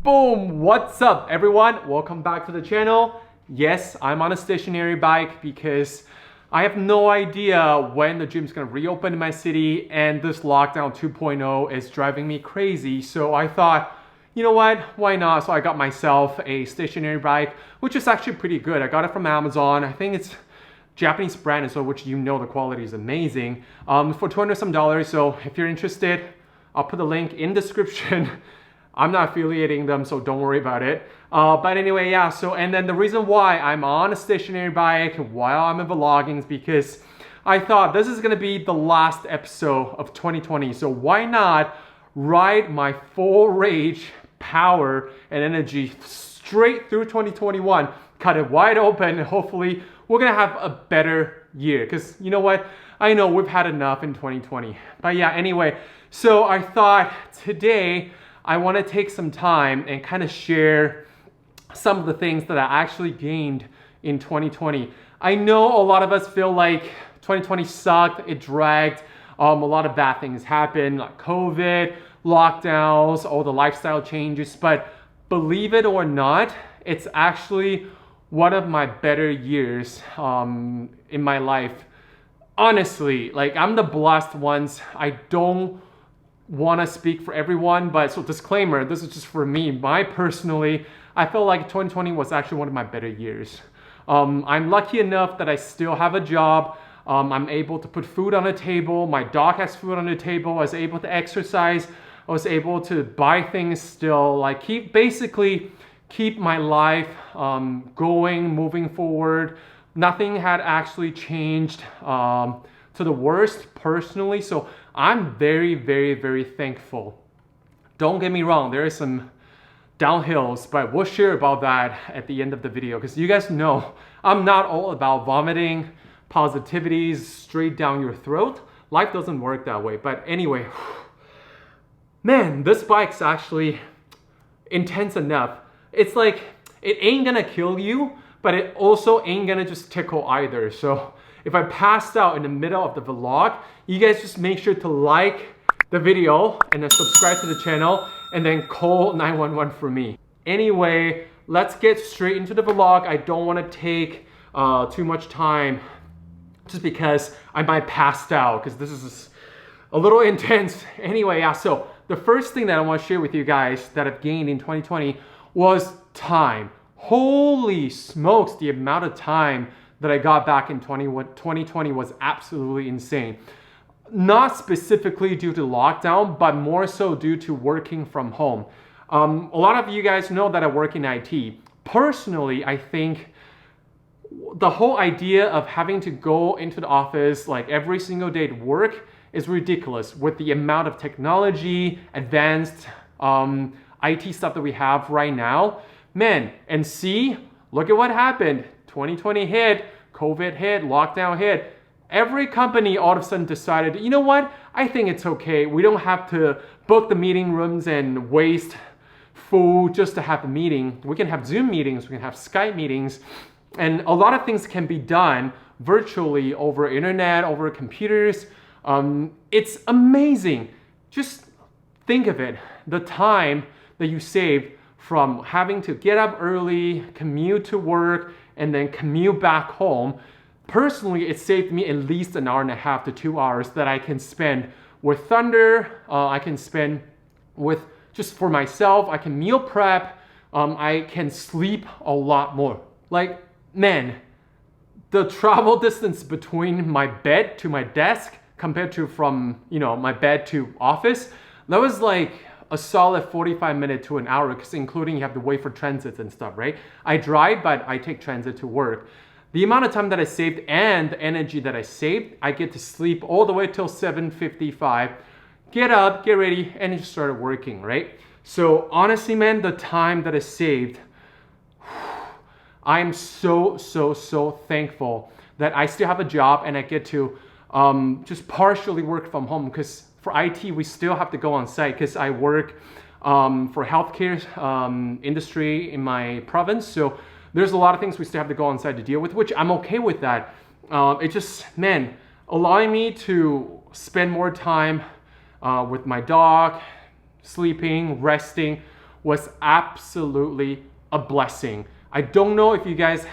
Boom! What's up, everyone? Welcome back to the channel. Yes, I'm on a stationary bike because I have no idea when the gym's gonna reopen in my city, and this lockdown 2.0 is driving me crazy. So I thought, you know what? Why not? So I got myself a stationary bike, which is actually pretty good. I got it from Amazon. I think it's Japanese brand, so which you know the quality is amazing. For $200 some. So if you're interested, I'll put the link in description. I'm not affiliating them, so don't worry about it. But anyway, yeah, so and then the reason why I'm on a stationary bike while I'm vlogging is because I thought this is gonna be the last episode of 2020. So why not ride my full rage, power, and energy straight through 2021, cut it wide open, and hopefully we're gonna have a better year. Because you know what? I know we've had enough in 2020. But yeah, anyway, so I thought today I want to take some time and kind of share some of the things that I actually gained in 2020. I know a lot of us feel like 2020 sucked, it dragged, a lot of bad things happened, like COVID, lockdowns, all the lifestyle changes, but believe it or not, it's actually one of my better years in my life. Honestly, like I'm the blessed ones. I don't want to speak for everyone, but so disclaimer, this is just for me. Personally, I feel like 2020 was actually one of my better years. I'm lucky enough that I still have a job. I'm able to put food on the table. My dog has food on the table. I was able to exercise. I was able to buy things still, like basically keep my life going, moving forward. Nothing had actually changed to the worst personally, so I'm very, very, very thankful. Don't get me wrong, there is some downhills, but we'll share about that at the end of the video because you guys know I'm not all about vomiting positivities straight down your throat. Life doesn't work that way. But anyway, man, this bike's actually intense enough. It's like it ain't gonna kill you, but it also ain't gonna just tickle either. So if I passed out in the middle of the vlog, you guys just make sure to like the video and then subscribe to the channel and then call 911 for me. Anyway, let's get straight into the vlog. I don't want to take too much time just because I might pass out because this is a little intense. Anyway, yeah, so the first thing that I want to share with you guys that I've gained in 2020 was time. Holy smokes, the amount of time that I got back in 2020 was absolutely insane. Not specifically due to lockdown, but more so due to working from home. A lot of you guys know that I work in IT. Personally, I think the whole idea of having to go into the office like every single day to work is ridiculous with the amount of technology, advanced IT stuff that we have right now. Man, and see, look at what happened. 2020 hit, COVID hit, lockdown hit. Every company all of a sudden decided, you know what? I think it's okay. We don't have to book the meeting rooms and waste food just to have a meeting. We can have Zoom meetings, we can have Skype meetings, and a lot of things can be done virtually over internet, over computers. It's amazing. Just think of it, the time that you saved from having to get up early, commute to work, and then commute back home. Personally, it saved me at least an hour and a half to 2 hours that I can spend with Thunder. I can spend with just for myself. I can meal prep. I can sleep a lot more. Like, man, the travel distance between my bed to my desk compared to from, my bed to office, that was like a solid 45 minutes to an hour, because including you have to wait for transits and stuff, right? I drive, but I take transit to work. The amount of time that I saved and the energy that I saved, I get to sleep all the way till 7:55, get up, get ready, and just start working, right? So honestly, man, the time that I saved, I'm so thankful that I still have a job and I get to just partially work from home, because for IT, we still have to go on site because I work for healthcare industry in my province. So there's a lot of things we still have to go on site to deal with, which I'm okay with that. It just, man, allowing me to spend more time with my dog, sleeping, resting, was absolutely a blessing. I don't know if you guys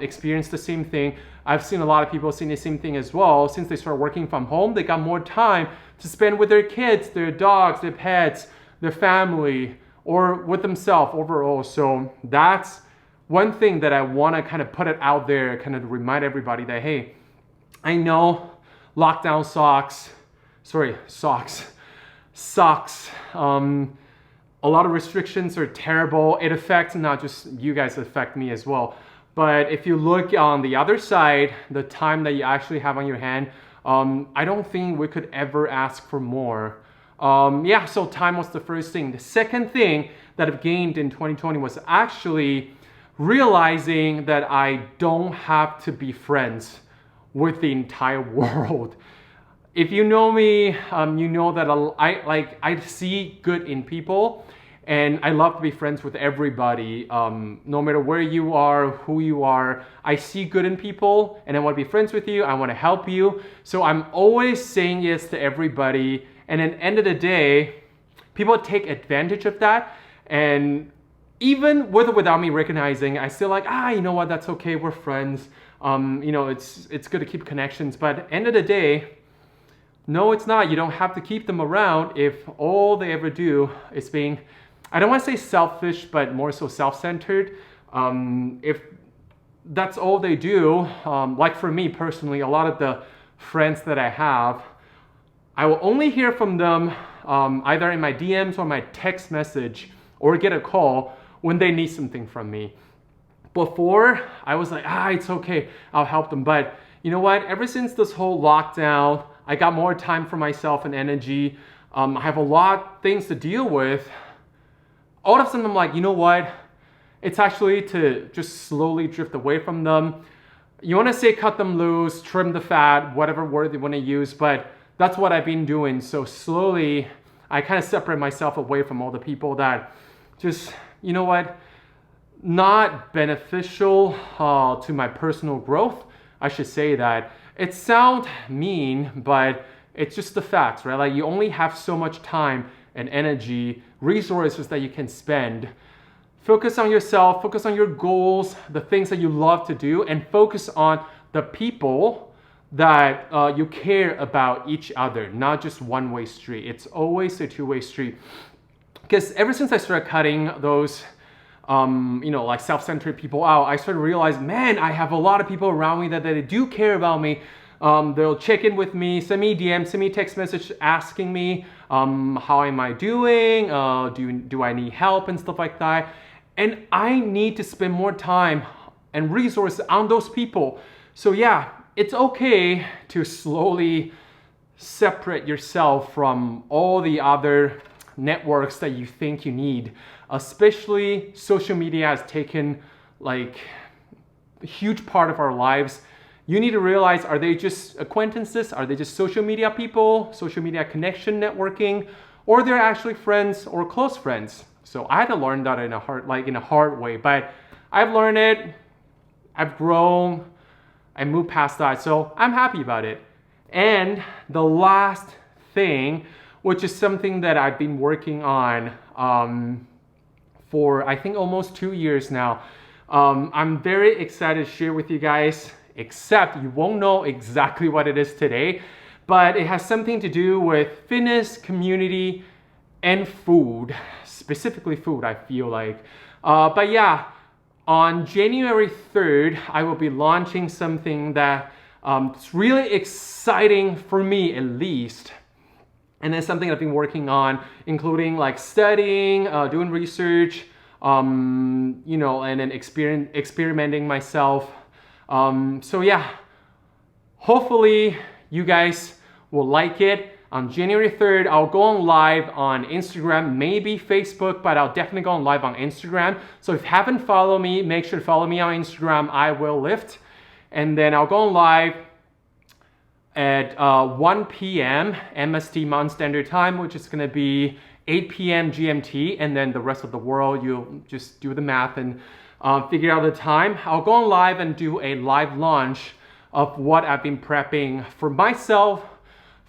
experienced the same thing. I've seen a lot of people saying the same thing as well. Since they started working from home, they got more time to spend with their kids, their dogs, their pets, their family, or with themselves overall. So that's one thing that I want to kind of put it out there, kind of remind everybody that, hey, I know lockdown sucks. A lot of restrictions are terrible. It affects not just you guys, it affects me as well. But if you look on the other side, the time that you actually have on your hand, I don't think we could ever ask for more. So time was the first thing. The second thing that I've gained in 2020 was actually realizing that I don't have to be friends with the entire world. If you know me, you know that I see good in people, and I love to be friends with everybody. No matter where you are, who you are, I see good in people, and I want to be friends with you. I want to help you. So I'm always saying yes to everybody. And at the end of the day, people take advantage of that. And even with or without me recognizing, I still like, you know what, that's okay, we're friends. It's good to keep connections. But at the end of the day, no, it's not. You don't have to keep them around if all they ever do is being, I don't want to say selfish, but more so self-centered. If that's all they do, like for me personally, a lot of the friends that I have, I will only hear from them either in my DMs or my text message or get a call when they need something from me. Before, I was like, it's okay, I'll help them. But you know what? Ever since this whole lockdown, I got more time for myself and energy. I have a lot of things to deal with. All of a sudden, I'm like, you know what? It's actually to just slowly drift away from them. You want to say cut them loose, trim the fat, whatever word you want to use, but that's what I've been doing. So slowly, I kind of separate myself away from all the people that just, you know what? Not beneficial to my personal growth. I should say that. It sounds mean, but it's just the facts, right? Like you only have so much time and energy, resources that you can spend. Focus on yourself, focus on your goals, the things that you love to do, and focus on the people that you care about each other, not just one-way street. It's always a two-way street. Because ever since I started cutting those like self-centered people out, I started to realize, man, I have a lot of people around me that they do care about me. They'll check in with me, send me DMs, send me text message asking me, how am I doing? Do I need help and stuff like that? And I need to spend more time and resources on those people. So yeah, it's okay to slowly separate yourself from all the other networks that you think you need. Especially social media has taken like a huge part of our lives. You need to realize, are they just acquaintances? Are they just social media people, social media connection networking, or they're actually friends or close friends? So I had to learn that in a hard way, but I've learned it, I've grown, I moved past that, so I'm happy about it. And the last thing, which is something that I've been working on for I think almost 2 years now. I'm very excited to share with you guys, except you won't know exactly what it is today, but it has something to do with fitness, community, and food, specifically food, I feel like. But yeah, on January 3rd, I will be launching something that it's really exciting for me at least. And it's something I've been working on, including like studying, doing research, and then experimenting myself. So yeah, hopefully you guys will like it. On January 3rd, I'll go on live on Instagram, maybe Facebook, but I'll definitely go on live on Instagram. So if you haven't followed me, make sure to follow me on Instagram, iWillLift. And then I'll go on live at 1 p.m. MST Mountain Standard Time, which is gonna be 8 p.m. GMT, and then the rest of the world, you'll just do the math and figure out the time. I'll go on live and do a live launch of what I've been prepping for myself,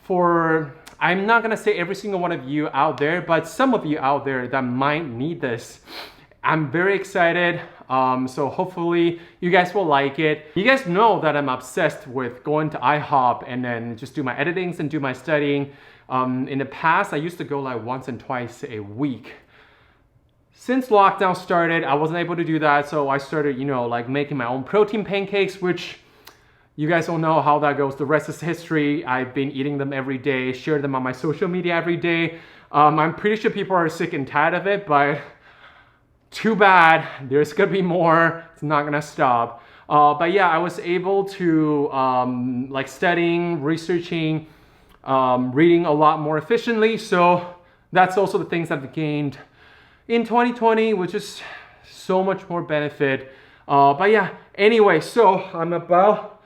for I'm not gonna say every single one of you out there, but some of you out there that might need this. I'm very excited, so hopefully you guys will like it. You guys know that I'm obsessed with going to IHOP and then just do my editings and do my studying. In the past, I used to go like once and twice a week. Since lockdown started, I wasn't able to do that, so I started, like making my own protein pancakes, which you guys don't know how that goes. The rest is history. I've been eating them every day, share them on my social media every day. I'm pretty sure people are sick and tired of it, but too bad, there's gonna be more. It's not gonna stop. But yeah, I was able to like studying, researching, reading a lot more efficiently. So that's also the things I've gained in 2020, which is so much more benefit. But yeah, anyway, so I'm about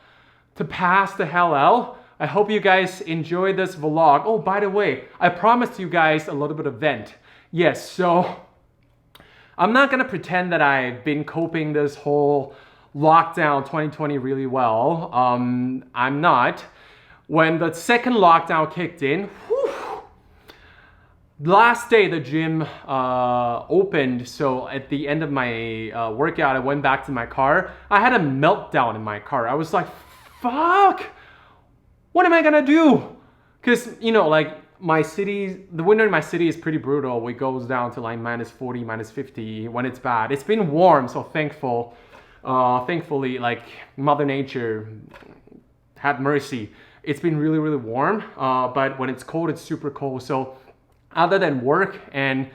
to pass the hell out. I hope you guys enjoy this vlog. Oh, by the way, I promised you guys a little bit of vent. Yes, so I'm not gonna pretend that I've been coping this whole lockdown 2020 really well. I'm not. When the second lockdown kicked in, last day the gym opened, so at the end of my workout, I went back to my car. I had a meltdown in my car. I was like, fuck, what am I gonna do? Because, like, the winter in my city is pretty brutal. It goes down to like -40, -50 when it's bad. It's been warm, so thankfully, like, Mother Nature had mercy. It's been really, really warm, but when it's cold, it's super cold. So other than work and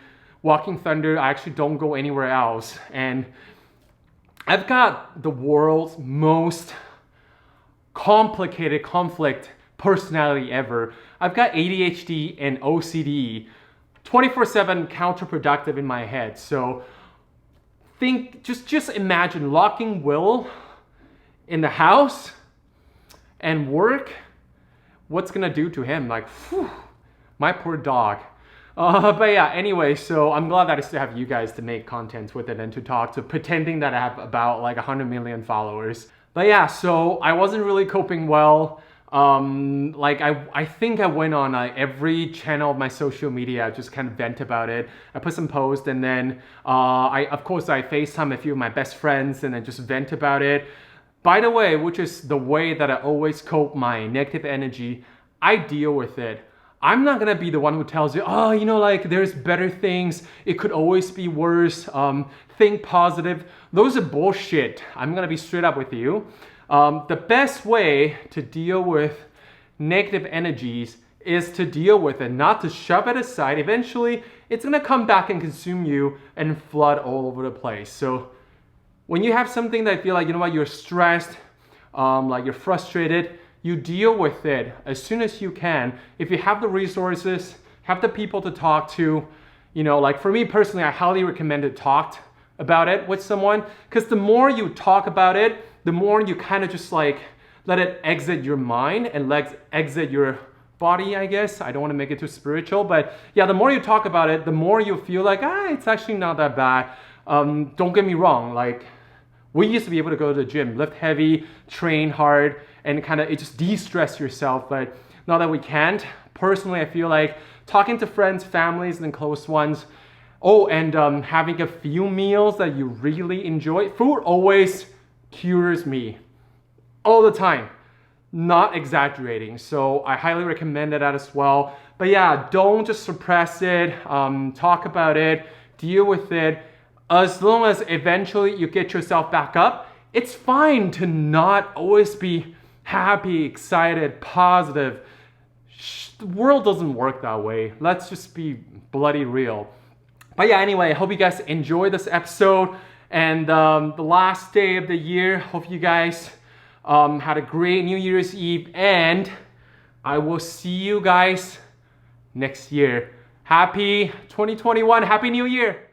walking thunder, I actually don't go anywhere else. And I've got the world's most complicated conflict personality ever. I've got ADHD and OCD, 24/7 counterproductive in my head. So just imagine locking Will in the house and work. What's gonna do to him? Like, whew, my poor dog. But yeah, anyway, so I'm glad that I still have you guys to make content with it and to talk to, pretending that I have about like 100 million followers. But yeah, so I wasn't really coping well. Like I think I went on every channel of my social media, just kind of vent about it. I put some posts, and then of course I FaceTime a few of my best friends and then just vent about it. By the way, which is the way that I always cope my negative energy, I deal with it. I'm not gonna be the one who tells you, oh, like there's better things, it could always be worse, think positive. Those are bullshit. I'm gonna be straight up with you. The best way to deal with negative energies is to deal with it, not to shove it aside. Eventually, it's gonna come back and consume you and flood all over the place. So when you have something that you feel like, you're stressed, like you're frustrated, you deal with it as soon as you can. If you have the resources, have the people to talk to, like for me personally, I highly recommend to talk about it with someone, because the more you talk about it, the more you kind of just like let it exit your mind and exit your body, I guess. I don't want to make it too spiritual, but yeah, the more you talk about it, the more you feel like, it's actually not that bad. Don't get me wrong, like we used to be able to go to the gym, lift heavy, train hard, and it just de-stress yourself. But now that we can't, personally, I feel like talking to friends, families, and close ones. Oh, and having a few meals that you really enjoy. Food always cures me, all the time. Not exaggerating. So I highly recommend that as well. But yeah, don't just suppress it. Talk about it, deal with it. As long as eventually you get yourself back up, it's fine to not always be happy, excited, positive. The world doesn't work that way. Let's just be bloody real. But yeah, anyway, I hope you guys enjoyed this episode and the last day of the year. Hope you guys had a great New Year's Eve, and I will see you guys next year. Happy 2021, Happy New Year.